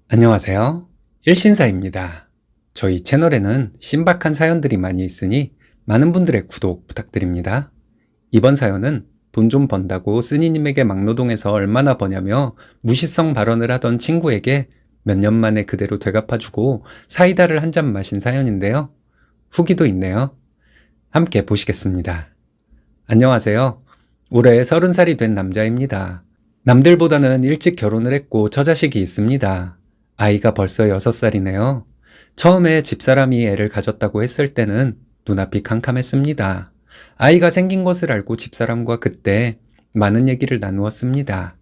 안녕하세요. 일신사입니다. 저희 채널에는 신박한 사연들이 많이 있으니 많은 분들의 구독 부탁드립니다. 이번 사연은 돈 좀 번다고 쓰니님에게 막노동해서 얼마나 버냐며 무시성 발언을 하던 친구에게 몇 년 만에 그대로 되갚아주고 사이다를 한 잔 마신 사연인데요. 후기도 있네요. 함께 보시겠습니다. 안녕하세요. 올해 30살이 된 남자입니다. 남들보다는 일찍 결혼을 했고 처자식이 있습니다. 아이가 벌써 6살이네요. 처음에 집사람이 애를 가졌다고 했을 때는 눈앞이 캄캄했습니다. 아이가 생긴 것을 알고 집사람과 그때 많은 얘기를 나누었습니다.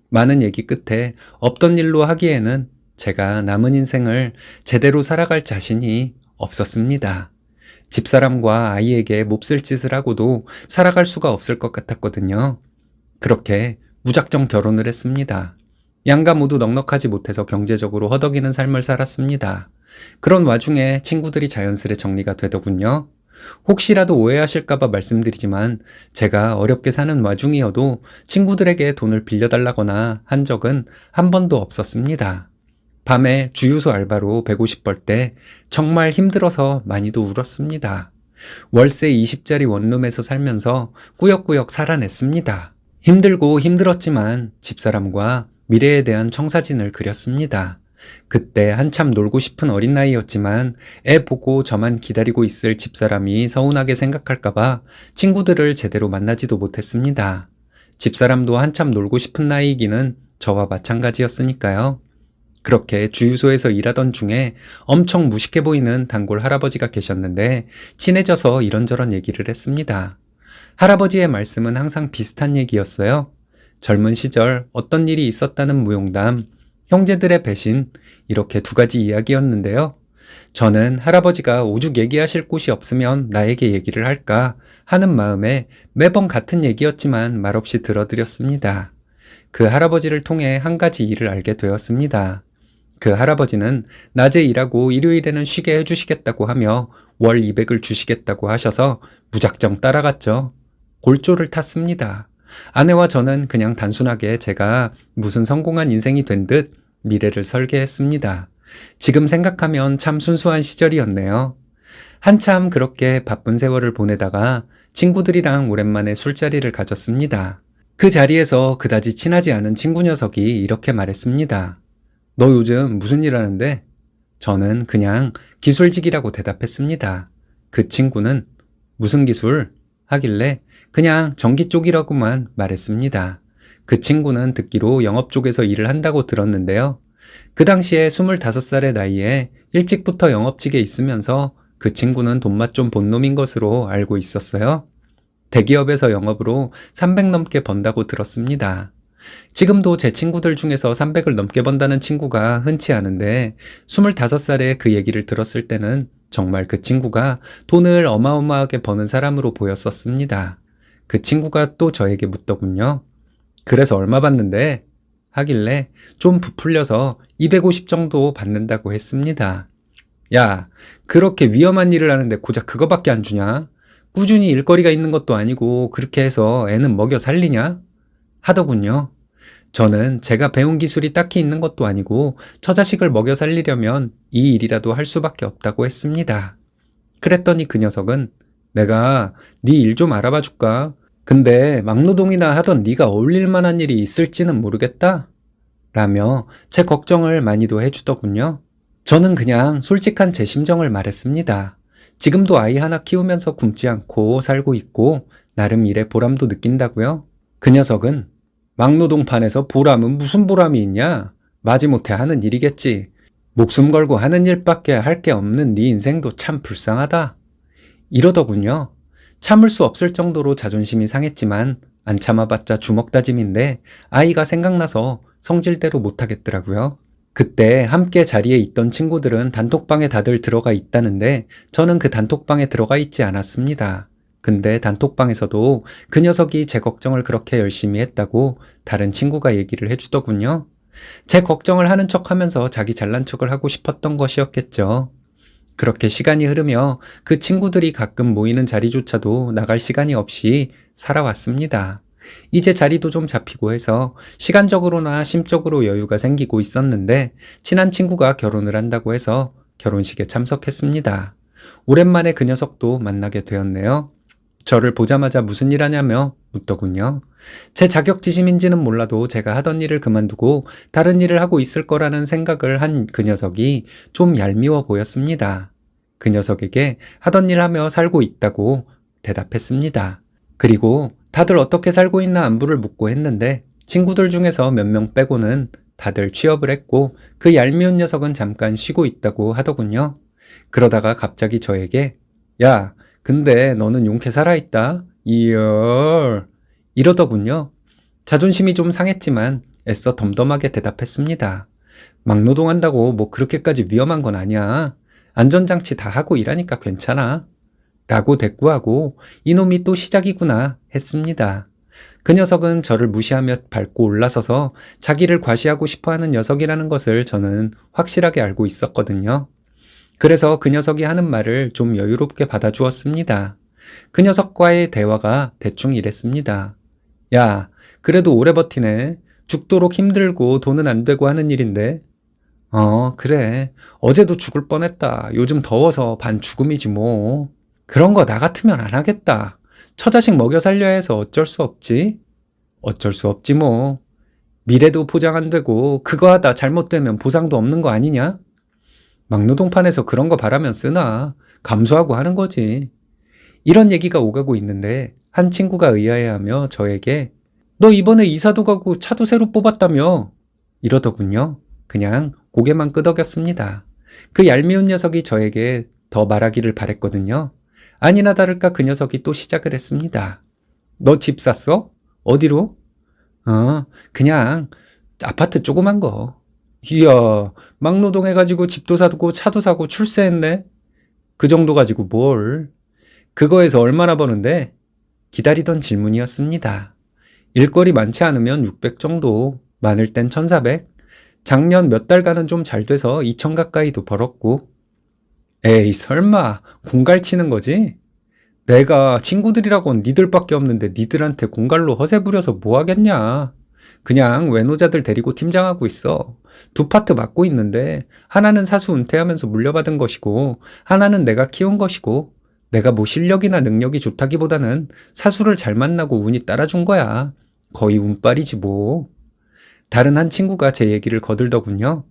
많은 얘기 끝에 없던 일로 하기에는 제가 남은 인생을 제대로 살아갈 자신이 없었습니다. 집사람과 아이에게 몹쓸 짓을 하고도 살아갈 수가 없을 것 같았거든요. 그렇게 무작정 결혼을 했습니다. 양가 모두 넉넉하지 못해서 경제적으로 허덕이는 삶을 살았습니다. 그런 와중에 친구들이 자연스레 정리가 되더군요. 혹시라도 오해하실까봐 말씀드리지만 제가 어렵게 사는 와중이어도 친구들에게 돈을 빌려달라거나 한 적은 한 번도 없었습니다. 밤에 주유소 알바로 150 벌 때 정말 힘들어서 많이도 울었습니다. 월세 20짜리 원룸에서 살면서 꾸역꾸역 살아냈습니다. 힘들고 힘들었지만 집사람과 미래에 대한 청사진을 그렸습니다. 그때 한참 놀고 싶은 어린 나이였지만 애 보고 저만 기다리고 있을 집사람이 서운하게 생각할까봐 친구들을 제대로 만나지도 못했습니다. 집사람도 한참 놀고 싶은 나이이기는 저와 마찬가지였으니까요. 그렇게 주유소에서 일하던 중에 엄청 무식해 보이는 단골 할아버지가 계셨는데 친해져서 이런저런 얘기를 했습니다. 할아버지의 말씀은 항상 비슷한 얘기였어요. 젊은 시절 어떤 일이 있었다는 무용담, 형제들의 배신, 이렇게 두 가지 이야기였는데요. 저는 할아버지가 오죽 얘기하실 곳이 없으면 나에게 얘기를 할까 하는 마음에 매번 같은 얘기였지만 말없이 들어드렸습니다. 그 할아버지를 통해 한 가지 일을 알게 되었습니다. 그 할아버지는 낮에 일하고 일요일에는 쉬게 해주시겠다고 하며 월 200을 주시겠다고 하셔서 무작정 따라갔죠. 골조를 탔습니다. 아내와 저는 그냥 단순하게 제가 무슨 성공한 인생이 된 듯 미래를 설계했습니다. 지금 생각하면 참 순수한 시절이었네요. 한참 그렇게 바쁜 세월을 보내다가 친구들이랑 오랜만에 술자리를 가졌습니다. 그 자리에서 그다지 친하지 않은 친구 녀석이 이렇게 말했습니다. 너 요즘 무슨 일 하는데? 저는 그냥 기술직이라고 대답했습니다. 그 친구는 무슨 기술? 하길래 그냥 전기 쪽이라고만 말했습니다. 그 친구는 듣기로 영업 쪽에서 일을 한다고 들었는데요. 그 당시에 25살의 나이에 일찍부터 영업직에 있으면서 그 친구는 돈맛 좀 본 놈인 것으로 알고 있었어요. 대기업에서 영업으로 300 넘게 번다고 들었습니다. 지금도 제 친구들 중에서 300을 넘게 번다는 친구가 흔치 않은데 25살에 그 얘기를 들었을 때는 정말 그 친구가 돈을 어마어마하게 버는 사람으로 보였었습니다. 그 친구가 또 저에게 묻더군요. 그래서 얼마 받는데? 하길래 좀 부풀려서 250 정도 받는다고 했습니다. 야, 그렇게 위험한 일을 하는데 고작 그거밖에 안 주냐? 꾸준히 일거리가 있는 것도 아니고 그렇게 해서 애는 먹여 살리냐? 하더군요. 저는 제가 배운 기술이 딱히 있는 것도 아니고 처자식을 먹여 살리려면 이 일이라도 할 수밖에 없다고 했습니다. 그랬더니 그 녀석은 내가 네 일 좀 알아봐 줄까? 근데 막노동이나 하던 네가 어울릴 만한 일이 있을지는 모르겠다? 라며 제 걱정을 많이도 해주더군요. 저는 그냥 솔직한 제 심정을 말했습니다. 지금도 아이 하나 키우면서 굶지 않고 살고 있고 나름 일에 보람도 느낀다고요? 그 녀석은 막노동판에서 보람은 무슨 보람이 있냐? 마지못해 하는 일이겠지. 목숨 걸고 하는 일밖에 할 게 없는 네 인생도 참 불쌍하다. 이러더군요. 참을 수 없을 정도로 자존심이 상했지만 안 참아봤자 주먹 다짐인데 아이가 생각나서 성질대로 못하겠더라고요. 그때 함께 자리에 있던 친구들은 단톡방에 다들 들어가 있다는데 저는 그 단톡방에 들어가 있지 않았습니다. 근데 단톡방에서도 그 녀석이 제 걱정을 그렇게 열심히 했다고 다른 친구가 얘기를 해주더군요. 제 걱정을 하는 척하면서 자기 잘난 척을 하고 싶었던 것이었겠죠. 그렇게 시간이 흐르며 그 친구들이 가끔 모이는 자리조차도 나갈 시간이 없이 살아왔습니다. 이제 자리도 좀 잡히고 해서 시간적으로나 심적으로 여유가 생기고 있었는데 친한 친구가 결혼을 한다고 해서 결혼식에 참석했습니다. 오랜만에 그 녀석도 만나게 되었네요. 저를 보자마자 무슨 일 하냐며 묻더군요. 제 자격지심인지는 몰라도 제가 하던 일을 그만두고 다른 일을 하고 있을 거라는 생각을 한 그 녀석이 좀 얄미워 보였습니다. 그 녀석에게 하던 일 하며 살고 있다고 대답했습니다. 그리고 다들 어떻게 살고 있나 안부를 묻고 했는데 친구들 중에서 몇 명 빼고는 다들 취업을 했고 그 얄미운 녀석은 잠깐 쉬고 있다고 하더군요. 그러다가 갑자기 저에게 야, 근데 너는 용케 살아있다. 이열. 이러더군요. 자존심이 좀 상했지만 애써 덤덤하게 대답했습니다. 막노동한다고 뭐 그렇게까지 위험한 건 아니야. 안전장치 다 하고 일하니까 괜찮아. 라고 대꾸하고 이놈이 또 시작이구나 했습니다. 그 녀석은 저를 무시하며 밟고 올라서서 자기를 과시하고 싶어하는 녀석이라는 것을 저는 확실하게 알고 있었거든요. 그래서 그 녀석이 하는 말을 좀 여유롭게 받아주었습니다. 그 녀석과의 대화가 대충 이랬습니다. 야, 그래도 오래 버티네. 죽도록 힘들고 돈은 안 되고 하는 일인데. 그래. 어제도 죽을 뻔했다. 요즘 더워서 반 죽음이지 뭐. 그런 거 나 같으면 안 하겠다. 처자식 먹여 살려야 해서 어쩔 수 없지. 어쩔 수 없지 뭐. 미래도 보장 안 되고 그거 하다 잘못되면 보상도 없는 거 아니냐? 막노동판에서 그런 거 바라면 쓰나. 감수하고 하는 거지. 이런 얘기가 오가고 있는데 한 친구가 의아해하며 저에게 너 이번에 이사도 가고 차도 새로 뽑았다며? 이러더군요. 그냥 고개만 끄덕였습니다. 그 얄미운 녀석이 저에게 더 말하기를 바랬거든요. 아니나 다를까 그 녀석이 또 시작을 했습니다. 너 집 샀어? 어디로? 그냥 아파트 조그만 거. 이야, 막노동해가지고 집도 사고 차도 사고 출세했네? 그 정도 가지고 뭘? 그거에서 얼마나 버는데? 기다리던 질문이었습니다. 일거리 많지 않으면 600 정도, 많을 땐 1400? 작년 몇 달간은 좀 잘 돼서 2000 가까이도 벌었고. 에이, 설마 공갈 치는 거지? 내가 친구들이라곤 니들밖에 없는데 니들한테 공갈로 허세 부려서 뭐 하겠냐? 그냥 외노자들 데리고 팀장하고 있어. 두 파트 맡고 있는데 하나는 사수 은퇴하면서 물려받은 것이고 하나는 내가 키운 것이고 내가 뭐 실력이나 능력이 좋다기보다는 사수를 잘 만나고 운이 따라준 거야. 거의 운빨이지 뭐. 다른 한 친구가 제 얘기를 거들더군요.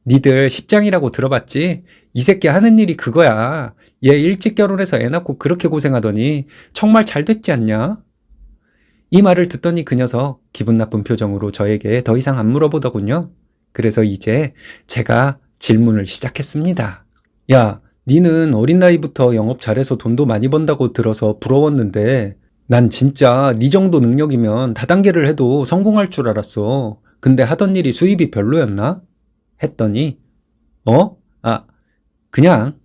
니들 십장이라고 들어봤지? 이 새끼 하는 일이 그거야. 얘 일찍 결혼해서 애 낳고 그렇게 고생하더니 정말 잘 됐지 않냐? 이 말을 듣더니 그 녀석 기분 나쁜 표정으로 저에게 더 이상 안 물어보더군요. 그래서 이제 제가 질문을 시작했습니다. 야, 니는 어린 나이부터 영업 잘해서 돈도 많이 번다고 들어서 부러웠는데 난 진짜 니 정도 능력이면 다단계를 해도 성공할 줄 알았어. 근데 하던 일이 수입이 별로였나? 했더니 그냥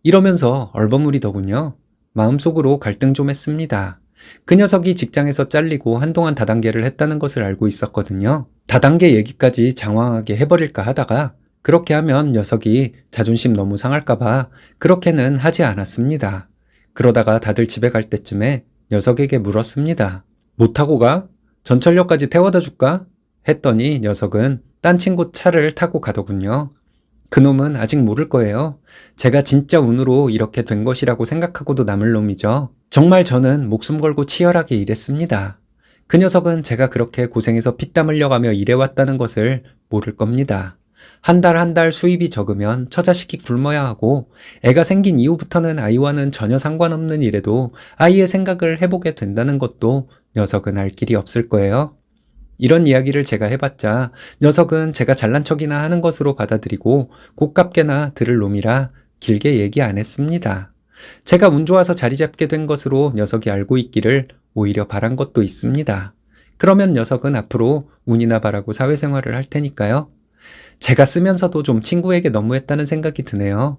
이러면서 얼버무리더군요. 마음속으로 갈등 좀 했습니다. 그 녀석이 직장에서 잘리고 한동안 다단계를 했다는 것을 알고 있었거든요. 다단계 얘기까지 장황하게 해버릴까 하다가 그렇게 하면 녀석이 자존심 너무 상할까봐 그렇게는 하지 않았습니다. 그러다가 다들 집에 갈 때쯤에 녀석에게 물었습니다. 못 타고 가? 전철역까지 태워다 줄까? 했더니 녀석은 딴 친구 차를 타고 가더군요. 그놈은 아직 모를 거예요. 제가 진짜 운으로 이렇게 된 것이라고 생각하고도 남을 놈이죠. 정말 저는 목숨 걸고 치열하게 일했습니다. 그 녀석은 제가 그렇게 고생해서 피땀 흘려가며 일해왔다는 것을 모를 겁니다. 한 달 한 달 수입이 적으면 처자식이 굶어야 하고 애가 생긴 이후부터는 아이와는 전혀 상관없는 일에도 아이의 생각을 해보게 된다는 것도 녀석은 알 길이 없을 거예요. 이런 이야기를 제가 해봤자 녀석은 제가 잘난 척이나 하는 것으로 받아들이고 고깝게나 들을 놈이라 길게 얘기 안 했습니다. 제가 운 좋아서 자리 잡게 된 것으로 녀석이 알고 있기를 오히려 바란 것도 있습니다. 그러면 녀석은 앞으로 운이나 바라고 사회생활을 할 테니까요. 제가 쓰면서도 좀 친구에게 너무했다는 생각이 드네요.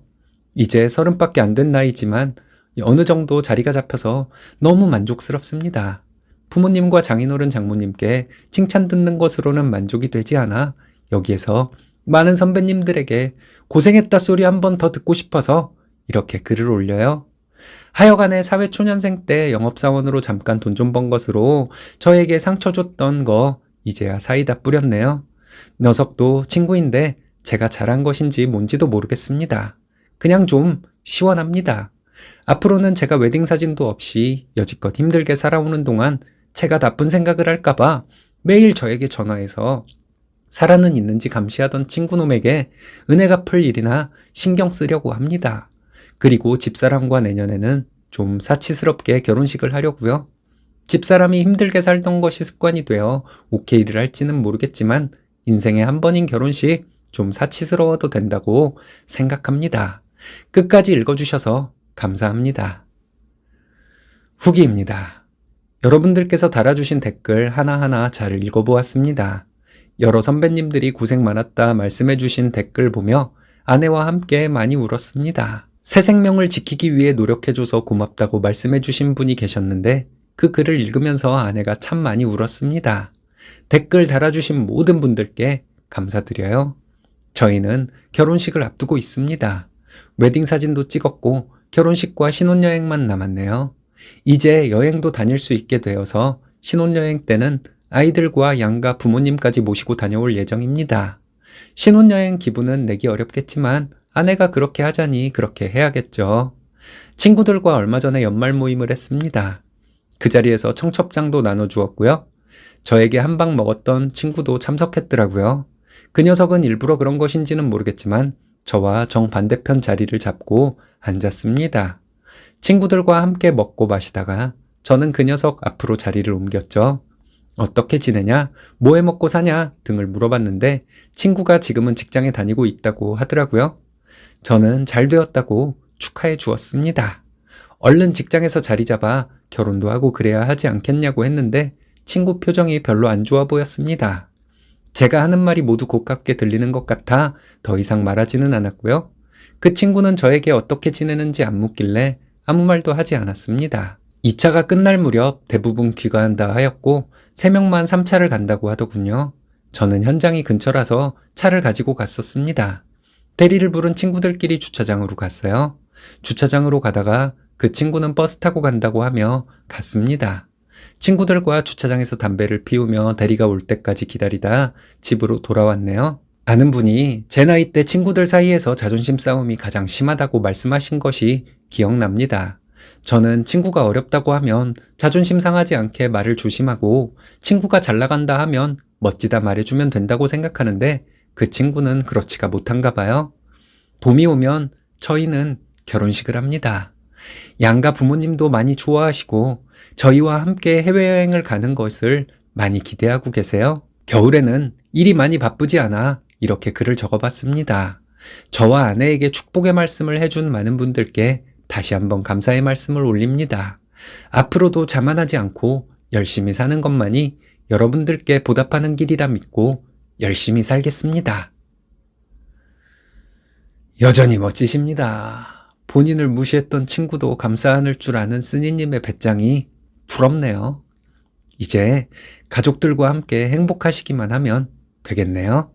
이제 30밖에 안 된 나이지만 어느 정도 자리가 잡혀서 너무 만족스럽습니다. 부모님과 장인어른 장모님께 칭찬 듣는 것으로는 만족이 되지 않아 여기에서 많은 선배님들에게 고생했다 소리 한 번 더 듣고 싶어서 이렇게 글을 올려요. 하여간에 사회초년생 때 영업사원으로 잠깐 돈 좀 번 것으로 저에게 상처 줬던 거 이제야 사이다 뿌렸네요. 녀석도 친구인데 제가 잘한 것인지 뭔지도 모르겠습니다. 그냥 좀 시원합니다. 앞으로는 제가 웨딩 사진도 없이 여지껏 힘들게 살아오는 동안 제가 나쁜 생각을 할까봐 매일 저에게 전화해서 살아는 있는지 감시하던 친구놈에게 은혜 갚을 일이나 신경 쓰려고 합니다. 그리고 집사람과 내년에는 좀 사치스럽게 결혼식을 하려고요. 집사람이 힘들게 살던 것이 습관이 되어 오케이를 할지는 모르겠지만 인생에 한 번인 결혼식 좀 사치스러워도 된다고 생각합니다. 끝까지 읽어주셔서 감사합니다. 후기입니다. 여러분들께서 달아주신 댓글 하나하나 잘 읽어보았습니다. 여러 선배님들이 고생 많았다 말씀해주신 댓글 보며 아내와 함께 많이 울었습니다. 새 생명을 지키기 위해 노력해줘서 고맙다고 말씀해주신 분이 계셨는데 그 글을 읽으면서 아내가 참 많이 울었습니다. 댓글 달아주신 모든 분들께 감사드려요. 저희는 결혼식을 앞두고 있습니다. 웨딩 사진도 찍었고 결혼식과 신혼여행만 남았네요. 이제 여행도 다닐 수 있게 되어서 신혼여행 때는 아이들과 양가 부모님까지 모시고 다녀올 예정입니다. 신혼여행 기분은 내기 어렵겠지만 아내가 그렇게 하자니 그렇게 해야겠죠. 친구들과 얼마 전에 연말 모임을 했습니다. 그 자리에서 청첩장도 나눠주었고요. 저에게 한 방 먹었던 친구도 참석했더라고요. 그 녀석은 일부러 그런 것인지는 모르겠지만 저와 정반대편 자리를 잡고 앉았습니다. 친구들과 함께 먹고 마시다가 저는 그 녀석 앞으로 자리를 옮겼죠. 어떻게 지내냐? 뭐 해 먹고 사냐? 등을 물어봤는데 친구가 지금은 직장에 다니고 있다고 하더라고요. 저는 잘 되었다고 축하해 주었습니다. 얼른 직장에서 자리 잡아 결혼도 하고 그래야 하지 않겠냐고 했는데 친구 표정이 별로 안 좋아 보였습니다. 제가 하는 말이 모두 고깝게 들리는 것 같아 더 이상 말하지는 않았고요. 그 친구는 저에게 어떻게 지내는지 안 묻길래 아무 말도 하지 않았습니다. 2차가 끝날 무렵 대부분 귀가한다 하였고 3명만 3차를 간다고 하더군요. 저는 현장이 근처라서 차를 가지고 갔었습니다. 대리를 부른 친구들끼리 주차장으로 갔어요. 주차장으로 가다가 그 친구는 버스 타고 간다고 하며 갔습니다. 친구들과 주차장에서 담배를 피우며 대리가 올 때까지 기다리다 집으로 돌아왔네요. 아는 분이 제 나이 때 친구들 사이에서 자존심 싸움이 가장 심하다고 말씀하신 것이 기억납니다. 저는 친구가 어렵다고 하면 자존심 상하지 않게 말을 조심하고 친구가 잘 나간다 하면 멋지다 말해주면 된다고 생각하는데 그 친구는 그렇지가 못한가 봐요. 봄이 오면 저희는 결혼식을 합니다. 양가 부모님도 많이 좋아하시고 저희와 함께 해외여행을 가는 것을 많이 기대하고 계세요. 겨울에는 일이 많이 바쁘지 않아 이렇게 글을 적어봤습니다. 저와 아내에게 축복의 말씀을 해준 많은 분들께 다시 한번 감사의 말씀을 올립니다. 앞으로도 자만하지 않고 열심히 사는 것만이 여러분들께 보답하는 길이라 믿고 열심히 살겠습니다. 여전히 멋지십니다. 본인을 무시했던 친구도 감사할 줄 아는 쓰니님의 배짱이 부럽네요. 이제 가족들과 함께 행복하시기만 하면 되겠네요.